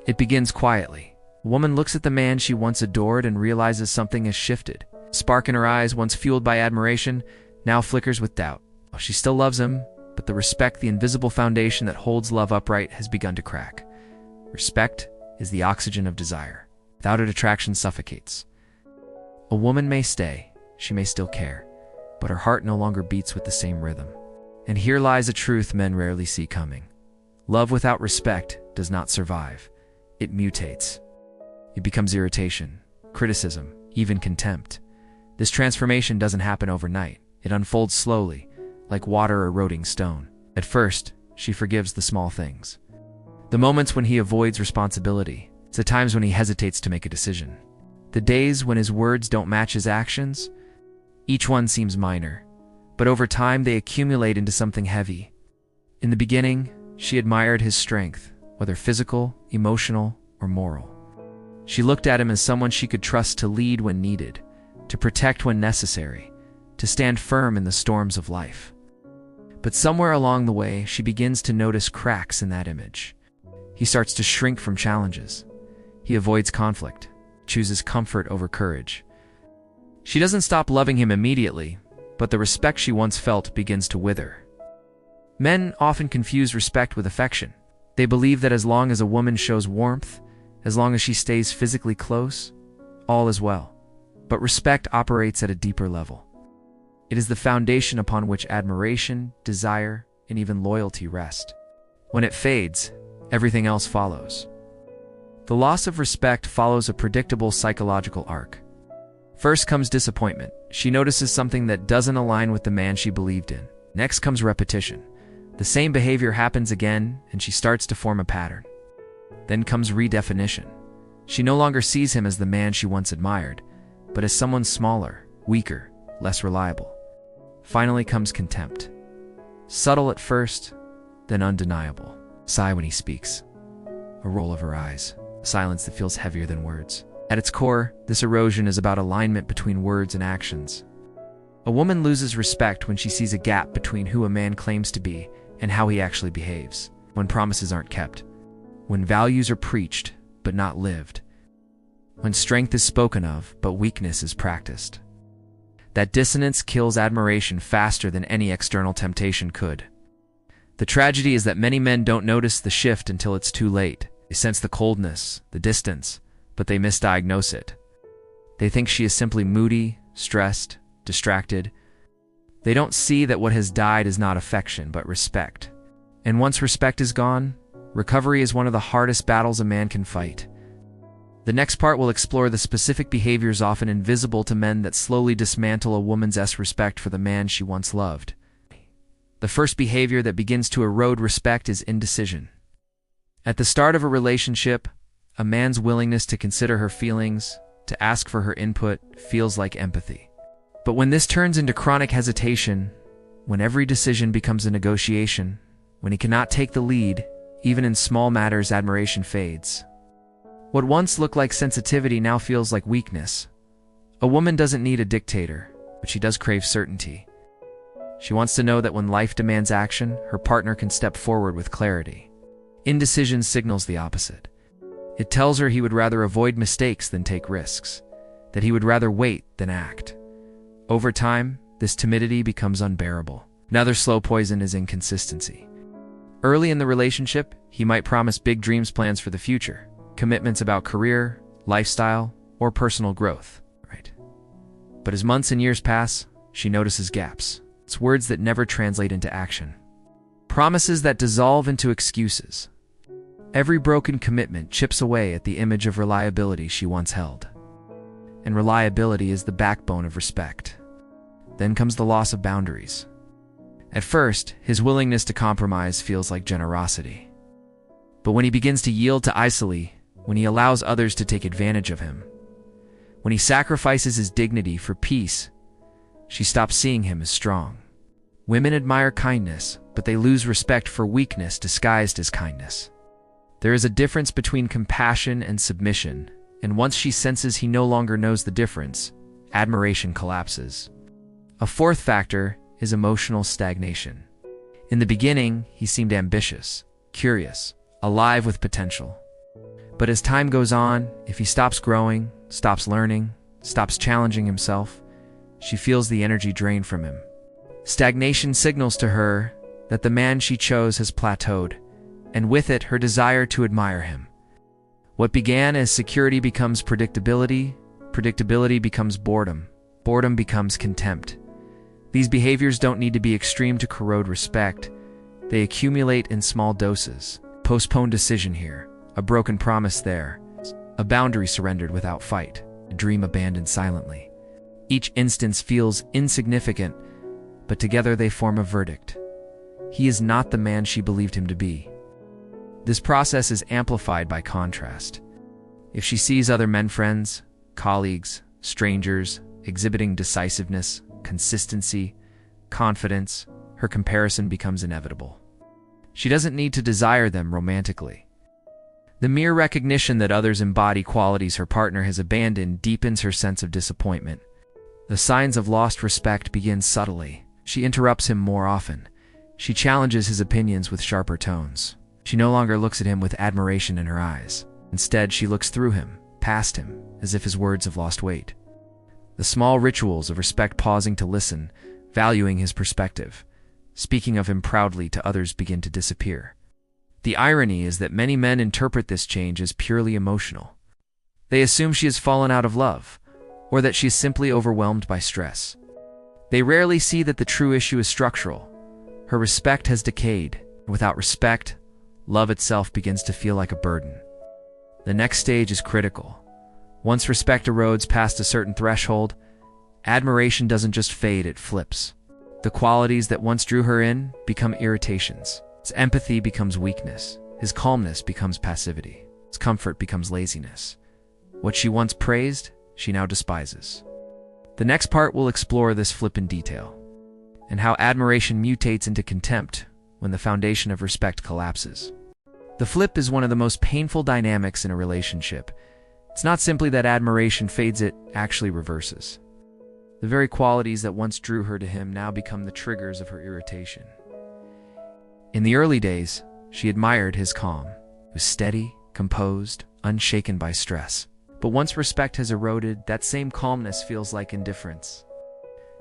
It begins quietly. A woman looks at the man she once adored and realizes something has shifted. A spark in her eyes, once fueled by admiration, now flickers with doubt. She still loves him, but the respect, the invisible foundation that holds love upright, has begun to crack. Respect is the oxygen of desire. Without it, attraction suffocates. A woman may stay, she may still care, but her heart no longer beats with the same rhythm. And here lies a truth men rarely see coming. Love without respect does not survive. It mutates. It becomes irritation, criticism, even contempt. This transformation doesn't happen overnight. It unfolds slowly, like water eroding stone. At first, she forgives the small things. The moments when he avoids responsibility. It's the times when he hesitates to make a decision. The days when his words don't match his actions. Each one seems minor, but over time they accumulate into something heavy. In the beginning, she admired his strength, whether physical, emotional, or moral. She looked at him as someone she could trust to lead when needed, to protect when necessary, to stand firm in the storms of life. But somewhere along the way, she begins to notice cracks in that image. He starts to shrink from challenges. He avoids conflict, chooses comfort over courage. She doesn't stop loving him immediately, but the respect she once felt begins to wither. Men often confuse respect with affection. They believe that as long as a woman shows warmth, as long as she stays physically close, all is well. But respect operates at a deeper level. It is the foundation upon which admiration, desire, and even loyalty rest. When it fades, everything else follows. The loss of respect follows a predictable psychological arc. First comes disappointment. She notices something that doesn't align with the man she believed in. Next comes repetition. The same behavior happens again, and she starts to form a pattern. Then comes redefinition. She no longer sees him as the man she once admired, but as someone smaller, weaker, less reliable. Finally comes contempt. Subtle at first, then undeniable. Sigh when he speaks. A roll of her eyes. A silence that feels heavier than words. At its core, this erosion is about alignment between words and actions. A woman loses respect when she sees a gap between who a man claims to be and how he actually behaves. When promises aren't kept. When values are preached, but not lived. When strength is spoken of, but weakness is practiced. That dissonance kills admiration faster than any external temptation could. The tragedy is that many men don't notice the shift until it's too late. They sense the coldness, the distance, but they misdiagnose it. They think she is simply moody, stressed, distracted. They don't see that what has died is not affection, but respect. And once respect is gone, recovery is one of the hardest battles a man can fight. The next part will explore the specific behaviors often invisible to men that slowly dismantle a woman's respect for the man she once loved. The first behavior that begins to erode respect is indecision. At the start of a relationship, a man's willingness to consider her feelings, to ask for her input, feels like empathy. But when this turns into chronic hesitation, when every decision becomes a negotiation, when he cannot take the lead, even in small matters, admiration fades. What once looked like sensitivity now feels like weakness. A woman doesn't need a dictator, but she does crave certainty. She wants to know that when life demands action, her partner can step forward with clarity. Indecision signals the opposite. It tells her he would rather avoid mistakes than take risks, that he would rather wait than act. Over time, this timidity becomes unbearable. Another slow poison is inconsistency. Early in the relationship, he might promise big dreams, plans for the future, commitments about career, lifestyle, or personal growth. Right. But as months and years pass, she notices gaps. It's words that never translate into action. Promises that dissolve into excuses. Every broken commitment chips away at the image of reliability she once held. And reliability is the backbone of respect. Then comes the loss of boundaries. At first, his willingness to compromise feels like generosity. But when he begins to yield to isolate, when he allows others to take advantage of him, when he sacrifices his dignity for peace, she stops seeing him as strong. Women admire kindness, but they lose respect for weakness disguised as kindness. There is a difference between compassion and submission, and once she senses he no longer knows the difference, admiration collapses. A fourth factor is emotional stagnation. In the beginning, he seemed ambitious, curious, alive with potential. But as time goes on, if he stops growing, stops learning, stops challenging himself, she feels the energy drain from him. Stagnation signals to her that the man she chose has plateaued, and with it, her desire to admire him. What began as security becomes predictability, predictability becomes boredom, boredom becomes contempt. These behaviors don't need to be extreme to corrode respect. They accumulate in small doses. Postponed decision here, a broken promise there, a boundary surrendered without fight, a dream abandoned silently. Each instance feels insignificant, but together they form a verdict. He is not the man she believed him to be. This process is amplified by contrast. If she sees other men friends, colleagues, strangers, exhibiting decisiveness, consistency, confidence, her comparison becomes inevitable. She doesn't need to desire them romantically. The mere recognition that others embody qualities her partner has abandoned deepens her sense of disappointment. The signs of lost respect begin subtly. She interrupts him more often. She challenges his opinions with sharper tones. She no longer looks at him with admiration in her eyes. Instead, she looks through him, past him, as if his words have lost weight. The small rituals of respect, pausing to listen, valuing his perspective, speaking of him proudly to others, begin to disappear. The irony is that many men interpret this change as purely emotional. They assume she has fallen out of love, or that she is simply overwhelmed by stress. They rarely see that the true issue is structural. Her respect has decayed. Without respect, love itself begins to feel like a burden. The next stage is critical. Once respect erodes past a certain threshold, admiration doesn't just fade, it flips. The qualities that once drew her in become irritations. His empathy becomes weakness. His calmness becomes passivity. His comfort becomes laziness. What she once praised, she now despises. The next part will explore this flip in detail, and how admiration mutates into contempt when the foundation of respect collapses. The flip is one of the most painful dynamics in a relationship. It's not simply that admiration fades, it actually reverses. The very qualities that once drew her to him now become the triggers of her irritation. In the early days, she admired his calm. He was steady, composed, unshaken by stress. But once respect has eroded, that same calmness feels like indifference.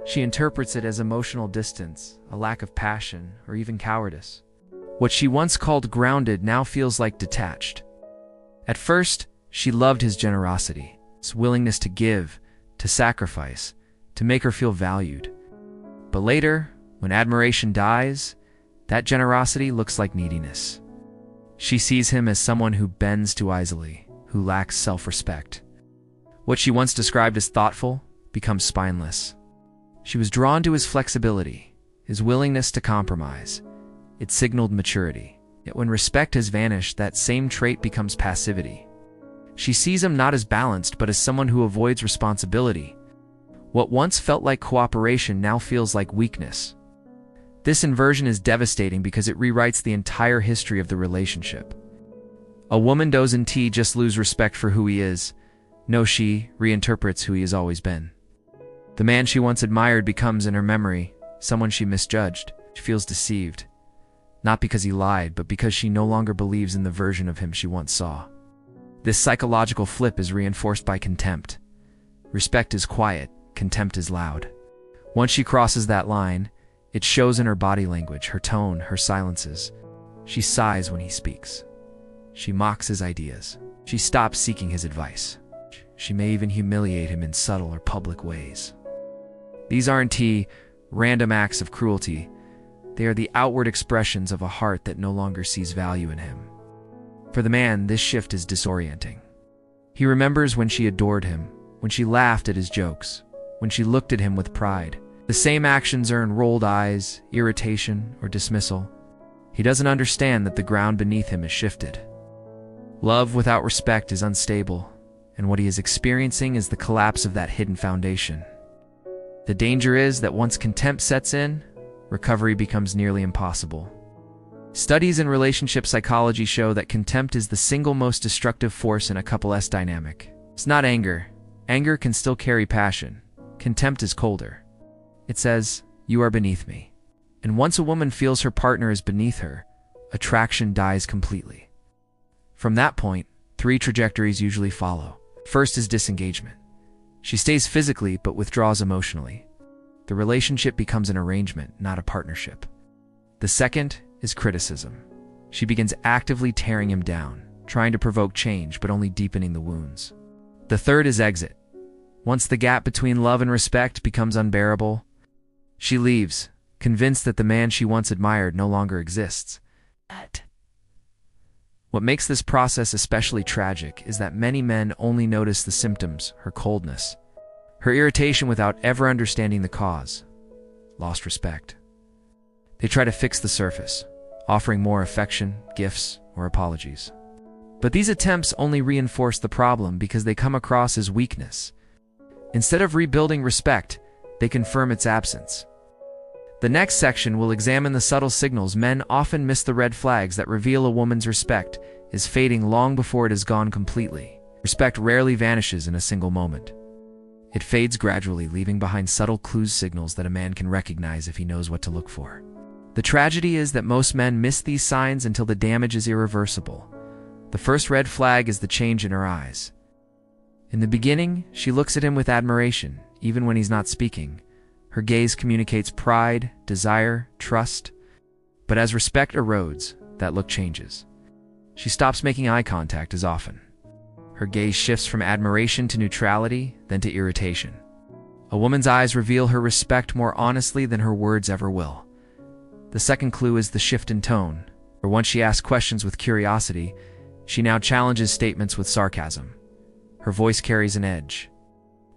She interprets it as emotional distance, a lack of passion, or even cowardice. What she once called grounded now feels like detached. At first, she loved his generosity, his willingness to give, to sacrifice, to make her feel valued. But later, when admiration dies, that generosity looks like neediness. She sees him as someone who bends too easily, who lacks self-respect. What she once described as thoughtful becomes spineless. She was drawn to his flexibility, his willingness to compromise. It signaled maturity. Yet when respect has vanished, that same trait becomes passivity. She sees him not as balanced, but as someone who avoids responsibility. What once felt like cooperation now feels like weakness. This inversion is devastating because it rewrites the entire history of the relationship. A woman doesn't just lose respect for who he is. No, she reinterprets who he has always been. The man she once admired becomes, in her memory, someone she misjudged. She feels deceived. Not because he lied, but because she no longer believes in the version of him she once saw. This psychological flip is reinforced by contempt. Respect is quiet, contempt is loud. Once she crosses that line, it shows in her body language, her tone, her silences. She sighs when he speaks. She mocks his ideas. She stops seeking his advice. She may even humiliate him in subtle or public ways. These aren't random acts of cruelty. They are the outward expressions of a heart that no longer sees value in him. For the man, this shift is disorienting. He remembers when she adored him, when she laughed at his jokes, when she looked at him with pride. The same actions earn rolled eyes, irritation, or dismissal. He doesn't understand that the ground beneath him has shifted. Love without respect is unstable, and what he is experiencing is the collapse of that hidden foundation. The danger is that once contempt sets in, recovery becomes nearly impossible. Studies in relationship psychology show that contempt is the single most destructive force in a couple's dynamic. It's not anger. Anger can still carry passion. Contempt is colder. It says, "You are beneath me." And once a woman feels her partner is beneath her, attraction dies completely. From that point, Three trajectories usually follow. First is disengagement. She stays physically but withdraws emotionally. The relationship becomes an arrangement, not a partnership. The second is criticism. She begins actively tearing him down, trying to provoke change but only deepening the wounds. The third is exit. Once the gap between love and respect becomes unbearable, she leaves, convinced that the man she once admired no longer exists. What makes this process especially tragic is that many men only notice the symptoms, her coldness, her irritation without ever understanding the cause, lost respect. They try to fix the surface, offering more affection, gifts, or apologies. But these attempts only reinforce the problem because they come across as weakness. Instead of rebuilding respect, they confirm its absence. The next section will examine the subtle signals men often miss, the red flags that reveal a woman's respect is fading long before it is gone completely. Respect rarely vanishes in a single moment. It fades gradually, leaving behind subtle clues, signals that a man can recognize if he knows what to look for. The tragedy is that most men miss these signs until the damage is irreversible. The first red flag is the change in her eyes. In the beginning, she looks at him with admiration, even when he's not speaking. Her gaze communicates pride, desire, trust. But as respect erodes, that look changes. She stops making eye contact as often. Her gaze shifts from admiration to neutrality, then to irritation. A woman's eyes reveal her respect more honestly than her words ever will. The second clue is the shift in tone, or once she asks questions with curiosity, she now challenges statements with sarcasm. Her voice carries an edge.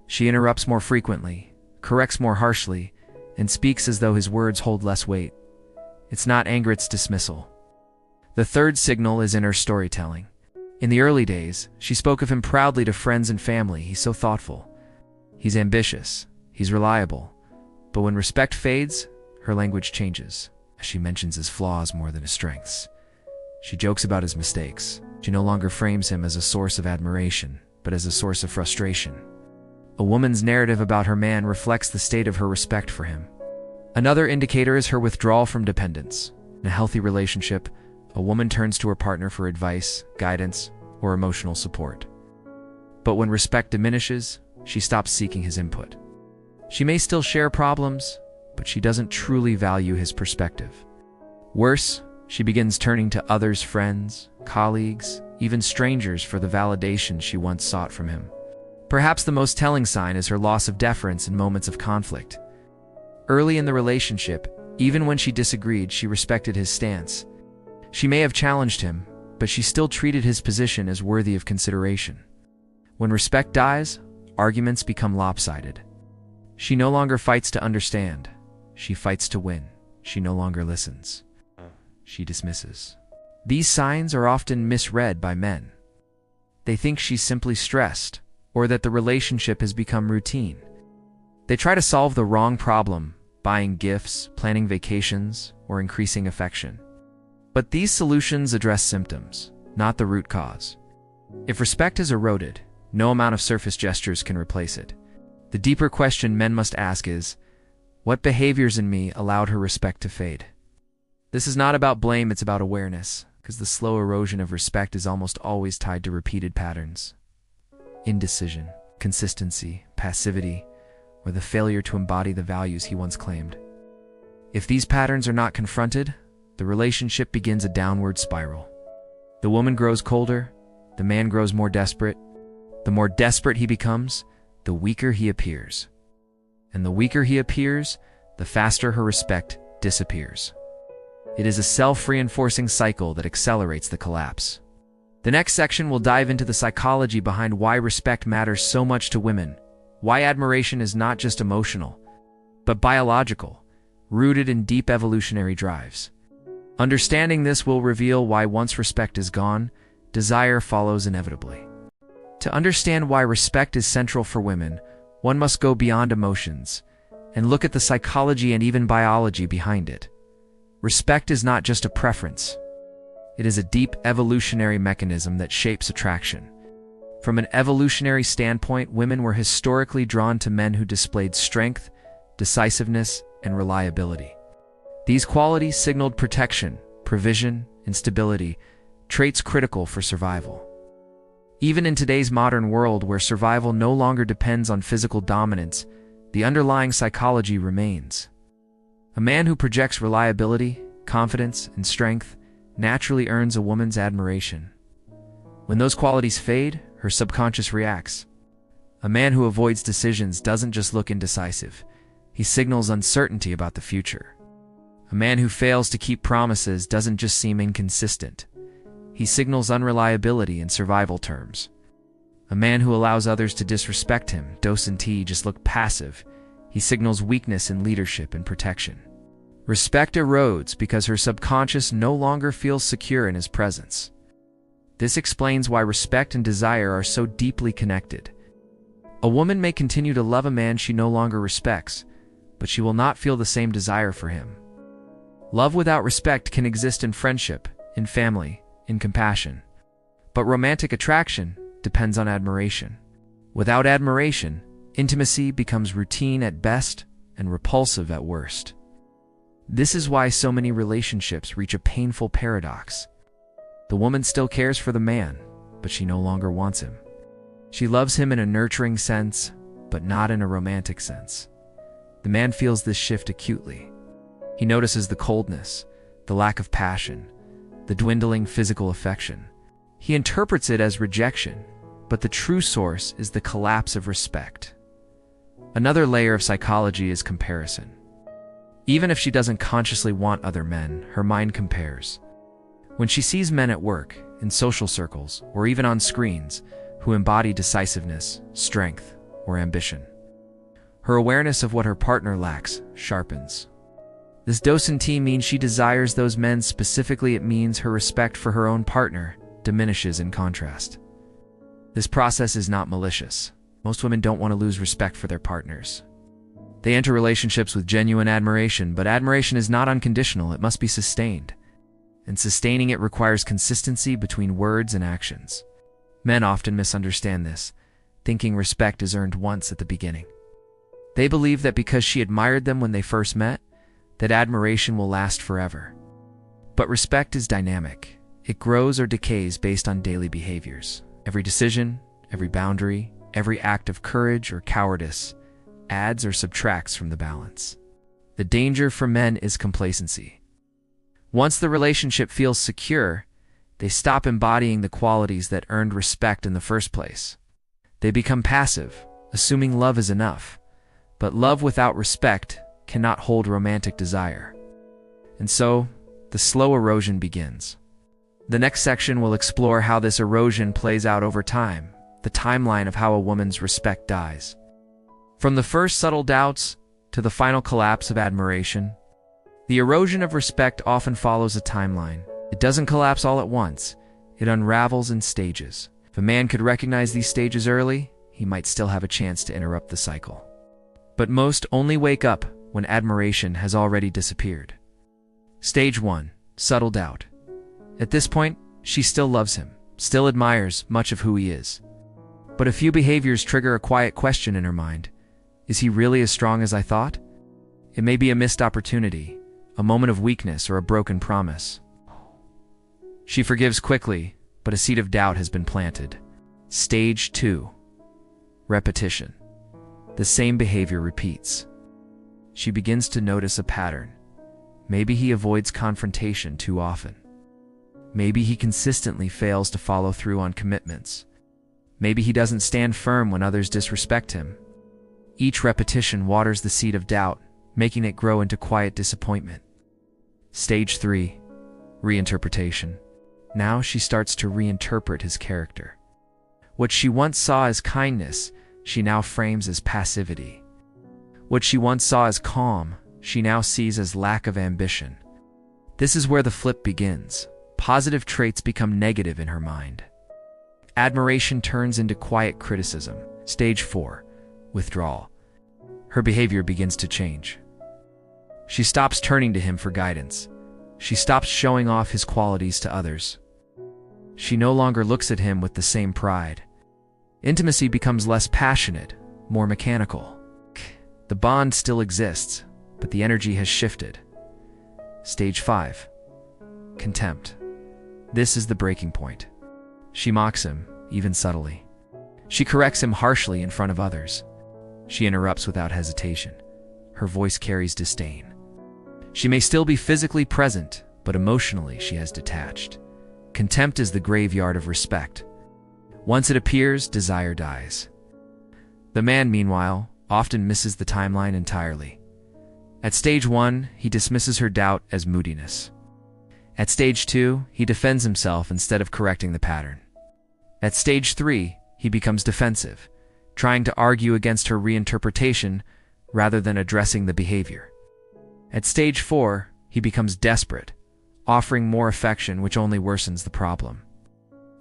She interrupts more frequently, corrects more harshly, and speaks as though his words hold less weight. It's not anger, it's dismissal. The third signal is in her storytelling. In the early days, she spoke of him proudly to friends and family. He's so thoughtful. He's ambitious. He's reliable. But when respect fades, her language changes. She mentions his flaws more than his strengths. She jokes about his mistakes. She no longer frames him as a source of admiration, but as a source of frustration. A woman's narrative about her man reflects the state of her respect for him. Another indicator is her withdrawal from dependence. In a healthy relationship, a woman turns to her partner for advice, guidance, or emotional support. But when respect diminishes, she stops seeking his input. She may still share problems, but she doesn't truly value his perspective. Worse, she begins turning to others, friends, colleagues, even strangers for the validation she once sought from him. Perhaps the most telling sign is her loss of deference in moments of conflict. Early in the relationship, even when she disagreed, she respected his stance. She may have challenged him, but she still treated his position as worthy of consideration. When respect dies, arguments become lopsided. She no longer fights to understand. She fights to win. She no longer listens. She dismisses. These signs are often misread by men. They think she's simply stressed, or that the relationship has become routine. They try to solve the wrong problem, buying gifts, planning vacations, or increasing affection. But these solutions address symptoms, not the root cause. If respect is eroded, no amount of surface gestures can replace it. The deeper question men must ask is, what behaviors in me allowed her respect to fade? This is not about blame, it's about awareness, because the slow erosion of respect is almost always tied to repeated patterns. Indecision, consistency, passivity, or the failure to embody the values he once claimed. If these patterns are not confronted, the relationship begins a downward spiral. The woman grows colder, the man grows more desperate. The more desperate he becomes, the weaker he appears. And the weaker he appears, the faster her respect disappears. It is a self-reinforcing cycle that accelerates the collapse. The next section will dive into the psychology behind why respect matters so much to women, why admiration is not just emotional, but biological, rooted in deep evolutionary drives. Understanding this will reveal why once respect is gone, desire follows inevitably. To understand why respect is central for women, one must go beyond emotions and look at the psychology and even biology behind it. Respect is not just a preference. It is a deep evolutionary mechanism that shapes attraction. From an evolutionary standpoint, women were historically drawn to men who displayed strength, decisiveness, and reliability. These qualities signaled protection, provision, and stability, traits critical for survival. Even in today's modern world where survival no longer depends on physical dominance, the underlying psychology remains. A man who projects reliability, confidence, and strength naturally earns a woman's admiration. When those qualities fade, her subconscious reacts. A man who avoids decisions doesn't just look indecisive, he signals uncertainty about the future. A man who fails to keep promises doesn't just seem inconsistent, he signals unreliability in survival terms. A man who allows others to disrespect him doesn't just look passive, he signals weakness in leadership and protection. Respect erodes because her subconscious no longer feels secure in his presence. This explains why respect and desire are so deeply connected. A woman may continue to love a man she no longer respects, but she will not feel the same desire for him. Love without respect can exist in friendship, in family, in compassion. But romantic attraction depends on admiration. Without admiration, intimacy becomes routine at best and repulsive at worst. This is why so many relationships reach a painful paradox. The woman still cares for the man, but she no longer wants him. She loves him in a nurturing sense, but not in a romantic sense. The man feels this shift acutely. He notices the coldness, the lack of passion, the dwindling physical affection. He interprets it as rejection, but the true source is the collapse of respect. Another layer of psychology is comparison. Even if she doesn't consciously want other men, her mind compares. When she sees men at work, in social circles, or even on screens, who embody decisiveness, strength, or ambition, her awareness of what her partner lacks sharpens. This doesn't mean she desires those men specifically, it means her respect for her own partner diminishes in contrast. This process is not malicious. Most women don't want to lose respect for their partners. They enter relationships with genuine admiration, but admiration is not unconditional, it must be sustained. And sustaining it requires consistency between words and actions. Men often misunderstand this, thinking respect is earned once at the beginning. They believe that because she admired them when they first met, that admiration will last forever. But respect is dynamic. It grows or decays based on daily behaviors. Every decision, every boundary, every act of courage or cowardice adds or subtracts from the balance. The danger for men is complacency. Once the relationship feels secure, they stop embodying the qualities that earned respect in the first place. They become passive, assuming love is enough. But love without respect cannot hold romantic desire. And so, the slow erosion begins. The next section will explore how this erosion plays out over time, the timeline of how a woman's respect dies. From the first subtle doubts to the final collapse of admiration, the erosion of respect often follows a timeline. It doesn't collapse all at once, it unravels in stages. If a man could recognize these stages early, he might still have a chance to interrupt the cycle. But most only wake up when admiration has already disappeared. Stage 1. Subtle doubt. At this point, she still loves him, still admires much of who he is. But a few behaviors trigger a quiet question in her mind. Is he really as strong as I thought? It may be a missed opportunity, a moment of weakness, or a broken promise. She forgives quickly, but a seed of doubt has been planted. Stage 2. Repetition. The same behavior repeats. She begins to notice a pattern. Maybe he avoids confrontation too often. Maybe he consistently fails to follow through on commitments. Maybe he doesn't stand firm when others disrespect him. Each repetition waters the seed of doubt, making it grow into quiet disappointment. Stage 3. Reinterpretation. Now she starts to reinterpret his character. What she once saw as kindness, she now frames as passivity. What she once saw as calm, she now sees as lack of ambition. This is where the flip begins. Positive traits become negative in her mind. Admiration turns into quiet criticism. Stage 4. Withdrawal. Her behavior begins to change. She stops turning to him for guidance. She stops showing off his qualities to others. She no longer looks at him with the same pride. Intimacy becomes less passionate, more mechanical. The bond still exists, but the energy has shifted. Stage 5. Contempt. This is the breaking point. She mocks him, even subtly. She corrects him harshly in front of others. She interrupts without hesitation. Her voice carries disdain. She may still be physically present, but emotionally she has detached. Contempt is the graveyard of respect. Once it appears, desire dies. The man, meanwhile, often misses the timeline entirely. At stage 1, he dismisses her doubt as moodiness. At stage 2, he defends himself instead of correcting the pattern. At stage 3, he becomes defensive, trying to argue against her reinterpretation rather than addressing the behavior. At stage 4, he becomes desperate, offering more affection which only worsens the problem.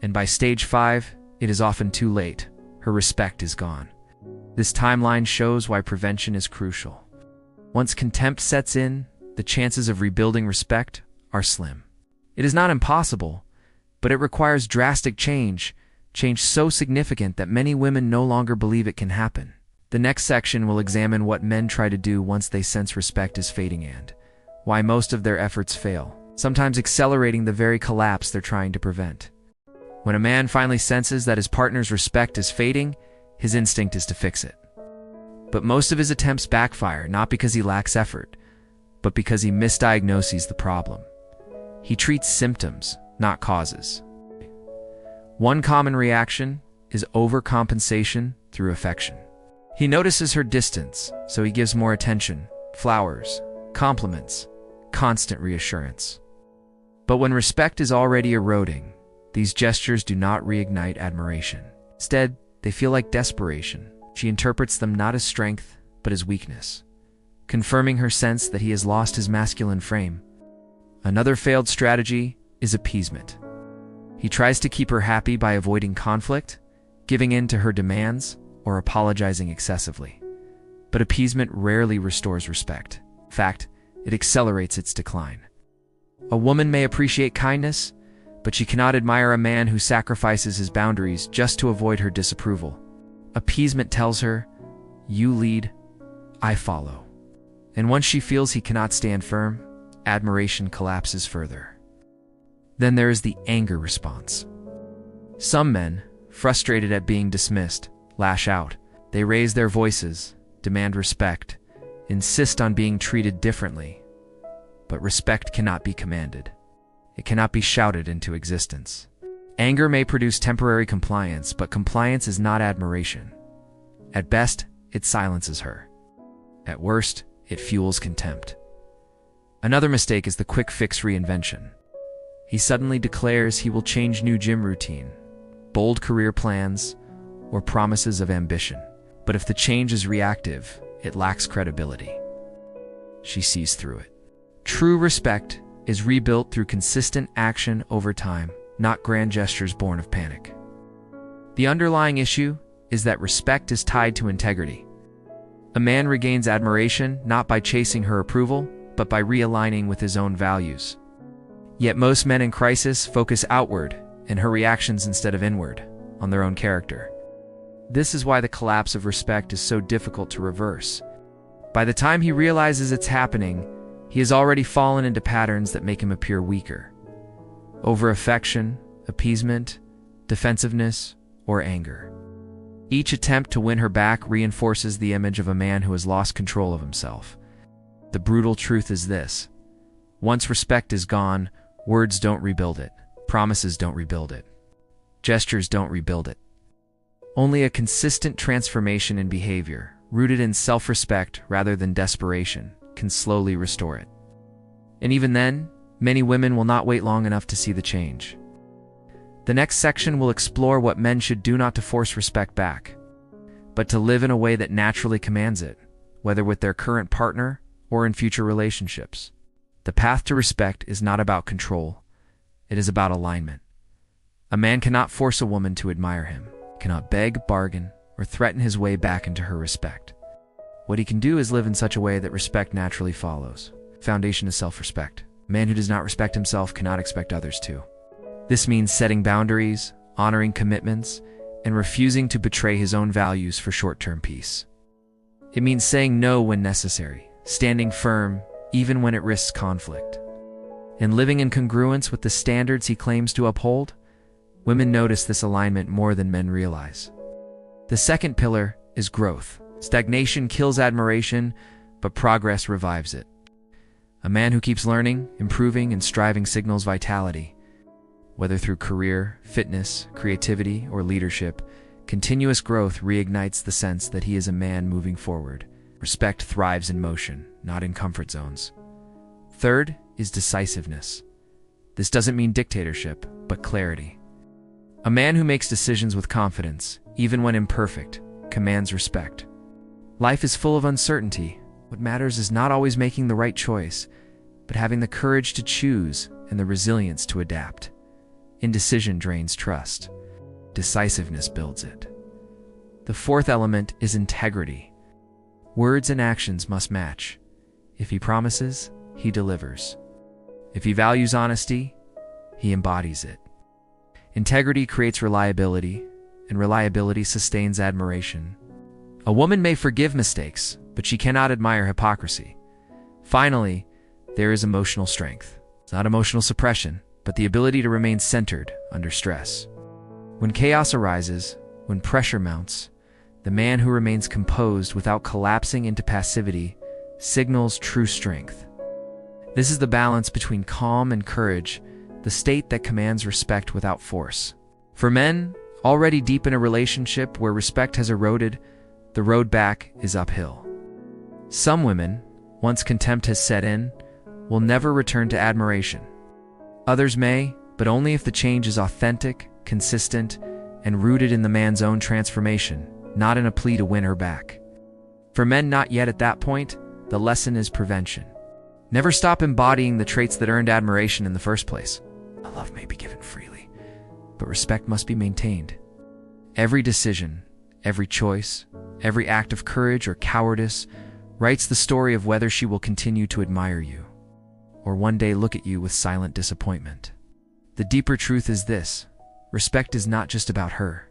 And by stage 5, it is often too late. Her respect is gone. This timeline shows why prevention is crucial. Once contempt sets in, the chances of rebuilding respect are slim. It is not impossible, but it requires drastic change so significant that many women no longer believe it can happen. The next section will examine what men try to do once they sense respect is fading and why most of their efforts fail, sometimes accelerating the very collapse they're trying to prevent. When a man finally senses that his partner's respect is fading, his instinct is to fix it. But most of his attempts backfire, not because he lacks effort, but because he misdiagnoses the problem. He treats symptoms, not causes. One common reaction is overcompensation through affection. He notices her distance, so he gives more attention, flowers, compliments, constant reassurance. But when respect is already eroding, these gestures do not reignite admiration. Instead, they feel like desperation. She interprets them not as strength, but as weakness, confirming her sense that he has lost his masculine frame. Another failed strategy is appeasement. He tries to keep her happy by avoiding conflict, giving in to her demands, or apologizing excessively. But appeasement rarely restores respect. In fact, it accelerates its decline. A woman may appreciate kindness, but she cannot admire a man who sacrifices his boundaries just to avoid her disapproval. Appeasement tells her, "You lead, I follow." And once she feels he cannot stand firm, admiration collapses further. Then there is the anger response. Some men, frustrated at being dismissed, lash out. They raise their voices, demand respect, insist on being treated differently. But respect cannot be commanded. It cannot be shouted into existence. Anger may produce temporary compliance, but compliance is not admiration. At best, it silences her. At worst, it fuels contempt. Another mistake is the quick fix reinvention. He suddenly declares he will change new gym routine, bold career plans, or promises of ambition. But if the change is reactive, it lacks credibility. She sees through it. True respect is rebuilt through consistent action over time, not grand gestures born of panic. The underlying issue is that respect is tied to integrity. A man regains admiration not by chasing her approval, but by realigning with his own values. Yet most men in crisis focus outward, in her reactions instead of inward, on their own character. This is why the collapse of respect is so difficult to reverse. By the time he realizes it's happening, he has already fallen into patterns that make him appear weaker. Over-affection, appeasement, defensiveness, or anger. Each attempt to win her back reinforces the image of a man who has lost control of himself. The brutal truth is this: once respect is gone, words don't rebuild it, promises don't rebuild it, gestures don't rebuild it. Only a consistent transformation in behavior, rooted in self-respect rather than desperation, can slowly restore it. And even then, many women will not wait long enough to see the change. The next section will explore what men should do not to force respect back, but to live in a way that naturally commands it, whether with their current partner or in future relationships. The path to respect is not about control, it is about alignment. A man cannot force a woman to admire him, cannot beg, bargain, or threaten his way back into her respect. What he can do is live in such a way that respect naturally follows. Foundation is self-respect. A man who does not respect himself cannot expect others to. This means setting boundaries, honoring commitments, and refusing to betray his own values for short-term peace. It means saying no when necessary, standing firm even when it risks conflict, and living in congruence with the standards he claims to uphold. Women notice this alignment more than men realize. The second pillar is growth. Stagnation kills admiration, but progress revives it. A man who keeps learning, improving, and striving signals vitality. Whether through career, fitness, creativity, or leadership, continuous growth reignites the sense that he is a man moving forward. Respect thrives in motion, not in comfort zones. Third is decisiveness. This doesn't mean dictatorship, but clarity. A man who makes decisions with confidence, even when imperfect, commands respect. Life is full of uncertainty. What matters is not always making the right choice, but having the courage to choose and the resilience to adapt. Indecision drains trust. Decisiveness builds it. The fourth element is integrity. Words and actions must match. If he promises, he delivers. If he values honesty, he embodies it. Integrity creates reliability, and reliability sustains admiration. A woman may forgive mistakes, but she cannot admire hypocrisy. Finally, there is emotional strength. It's not emotional suppression, but the ability to remain centered under stress. When chaos arises, when pressure mounts, the man who remains composed without collapsing into passivity signals true strength. This is the balance between calm and courage, the state that commands respect without force. For men, already deep in a relationship where respect has eroded, the road back is uphill. Some women, once contempt has set in, will never return to admiration. Others may, but only if the change is authentic, consistent, and rooted in the man's own transformation, not in a plea to win her back. For men not yet at that point, the lesson is prevention. Never stop embodying the traits that earned admiration in the first place. Love may be given freely, but respect must be maintained. Every decision, every choice, every act of courage or cowardice writes the story of whether she will continue to admire you, or one day look at you with silent disappointment. The deeper truth is this: respect is not just about her.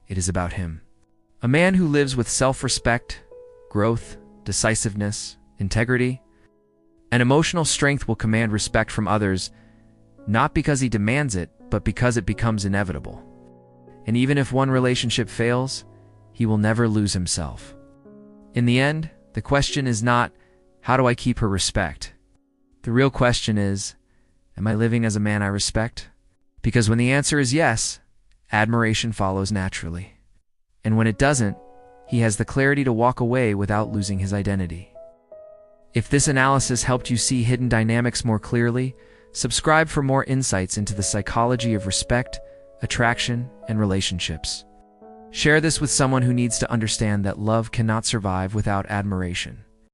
It is about him. A man who lives with self-respect, growth, decisiveness, integrity, and emotional strength will command respect from others, not because he demands it, but because it becomes inevitable. And even if one relationship fails, he will never lose himself. In the end, the question is not, how do I keep her respect? The real question is, am I living as a man I respect? Because when the answer is yes, admiration follows naturally. And when it doesn't, he has the clarity to walk away without losing his identity. If this analysis helped you see hidden dynamics more clearly, subscribe for more insights into the psychology of respect, attraction, and relationships. Share this with someone who needs to understand that love cannot survive without admiration.